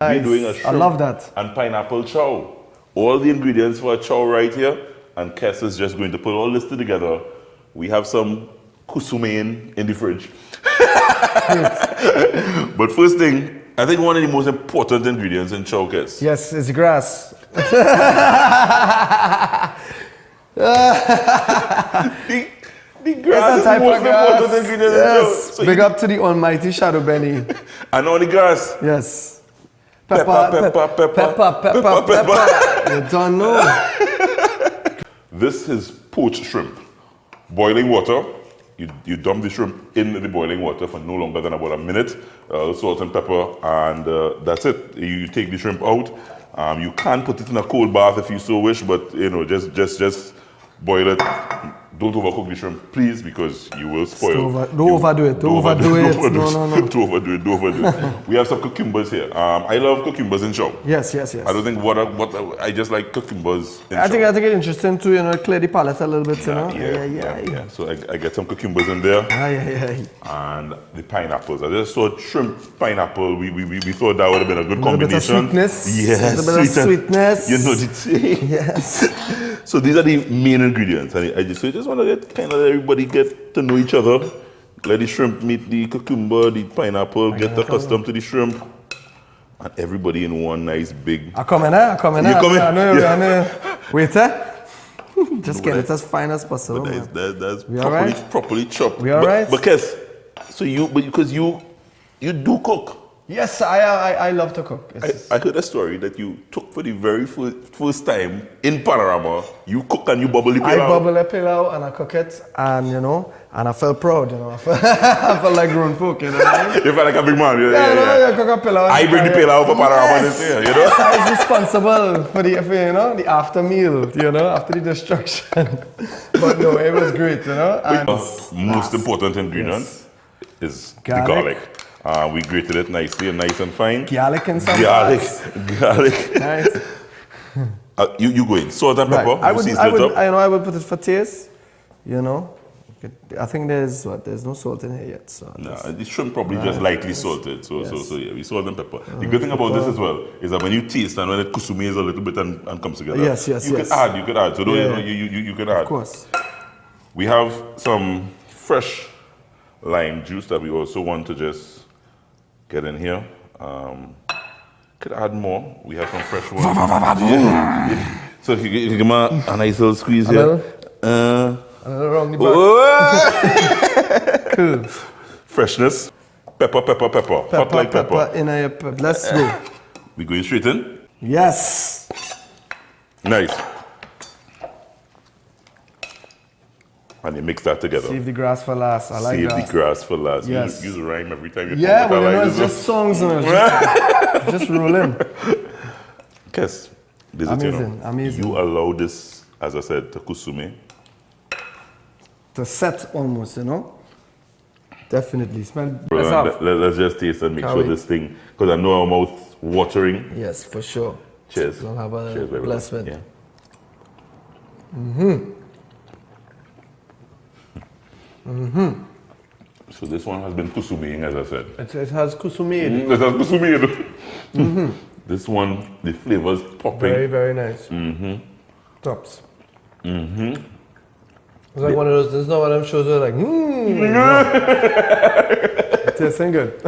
We're doing a shrimp I love that. and pineapple chow. All the ingredients for a chow right here, and Kees is just going to put all this together. We have some kusume in the fridge. But first thing, I think one of the most important ingredients in chow, Kees. Yes, it's grass. The grass is the most important ingredient in chow. Yes. So Big up to the almighty Shadow Benny. and on the grass. Yes. Pepper. You don't know. This is poached shrimp. Boiling water. You dump the shrimp in the boiling water for no longer than about a minute. Salt and pepper, and that's it. You take the shrimp out. You can put it in a cold bath if you so wish, but you know, just boil it. Don't overcook the shrimp, please, because you will spoil. Don't overdo it. Don't overdo it. No. Don't overdo it. We have some cucumbers here. I love cucumbers in chow. Yes. I don't think I just like cucumbers in chow. I think it's interesting to, you know, clear the palate a little bit, you know. Yeah. So I get some cucumbers in there. And the pineapples. I just thought shrimp, pineapple. We thought that would have been a good combination. A bit of sweetness. Yes. A bit of sweetness. You know the thing. Yes. So these are the main ingredients. And I just want to get kind of everybody get to know each other. Let the shrimp meet the cucumber, the pineapple, get accustomed to the shrimp. And everybody in one nice big... I come in. You come in? I know. Wait, just get it as fine as possible. That's properly, properly chopped. We all right? But Kees, because you do cook. Yes, I love to cook. I heard a story that you took for the very first time in Panorama. You cook and you bubble the pilau. I bubble the pilau and I cook it, and you know, and I felt proud, you know. I felt like grown folk, you know. You felt like a big man. Yeah. You cook a pilau. I bring the pilau for Panorama this year, you know. Yes, I was responsible for the after meal, you know, after the destruction. But no, it was great, you know. And most important ingredient is the garlic. We grated it nicely and nice and fine. Garlic and some garlic. Nice. You go in salt and pepper. Right. I would put it for taste. You know, I think there's no salt in here yet. So the shrimp probably just lightly salted. So yeah, we salt and pepper. The good thing about this as well is that when you taste and when it kusume a little bit and comes together, yes. You can add. So you can add. Of course. We have some fresh lime juice that we also want to just get in here. Could add more. We have some fresh ones. So if you give me a nice little squeeze here. A little wrong the back. Cool. Freshness. Pepper. Hot like pepper. In a let's go. We going straight in? Yes. Nice. And you mix that together. Save the grass for last. I like that. Save the grass for last. Yes. Use a rhyme every time you yeah, come well, you know, it's just songs and just roll in. Kees, Amazing. You allow this, as I said, to kusume. To set almost, you know. Definitely. Smell. Let's just taste and make sure this thing, because I know our mouth watering. Yes, for sure. Cheers. We'll have a Cheers, blessed. Yeah. So this one has been kusumeing, as I said. It has kusume. It has kusume. This one, the flavors popping. Very, very nice. Tops. It's like one of those, this is not one of them shows where like, It tastes good.